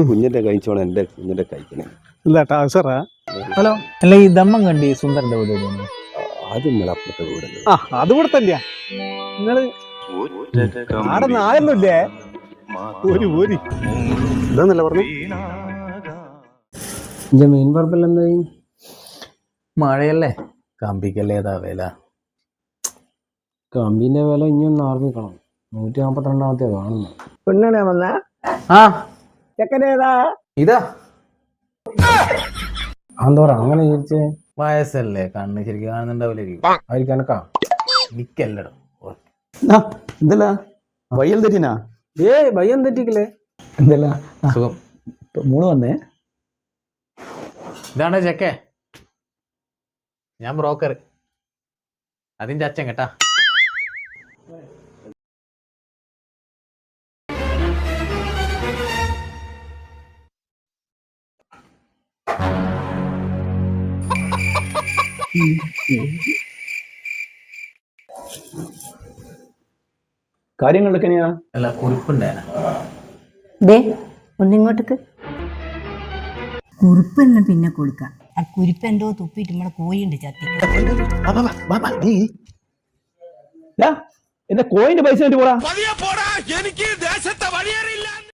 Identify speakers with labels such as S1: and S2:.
S1: കുഞ്ഞിന്റെ കഴിച്ചോണം എന്റെ കുഞ്ഞിന്റെ കഴിക്കണേ.
S2: ഹലോ, അല്ല ഈ ദമ്മം കണ്ടി സുന്ദരന്റെ വീട് എവിടെയാണ്?
S1: അത് നമ്മളെ അപ്പുറത്തെ വീട്.
S3: അത് ഇവിടെ തന്നെയാ. നിങ്ങള് ആടെ നായൊന്നുമില്ലേ? ഇതാന്നല്ല പറഞ്ഞു.
S2: മെയിൻ പർപ്പൽ എന്തായി? മഴയല്ലേ, കമ്പിക്കല്ലേ ഏതാ വില?
S4: കമ്പിന്റെ വില ഇനിയൊന്ന് ആർമ്മിക്കണം. 142 കാണുന്നു.
S3: പെണ്ണാണേ വന്ന
S2: ആ
S3: ചെക്കനേതാ?
S2: ഇതാ.
S4: അന്തോറ അങ്ങനെ ചോദിച്ചേ?
S2: വയസ്സല്ലേ, കണ്ണ് ശരിക്കും കാണുന്നുണ്ടാവില്ലായിരിക്കും.
S4: ആയിരിക്കാനക്കാ
S2: എനിക്കല്ലടോ.
S3: എന്തല്ല വയ്യൽ തെറ്റിനാ?
S4: ഭയം തെറ്റിക്കില്ലേ?
S3: എന്തല്ല
S2: സുഖം.
S3: മൂന്ന് വന്നേ.
S2: ഇതാണ് ചെക്കേ, ഞാൻ ബ്രോക്കർ. അതിന്റെ അച്ഛൻ കേട്ടാ.
S3: കാര്യങ്ങളിലൊക്കെ
S2: അല്ല, കുറിപ്പുണ്ടേനാ.
S5: ഒന്നിങ്ങോട്ടേക്ക് കുറിപ്പെല്ലാം പിന്നെ കൊടുക്കാം. ആ കുരിപ്പ് എന്തോ തുപ്പിട്ട് നമ്മളെ കോഴിയുണ്ട് ചത്തി.
S3: എന്റെ കോയിന്റെ പൈസ പോടാ.
S6: എനിക്ക് ദേശത്തെ വഴിയേറിയില്ല.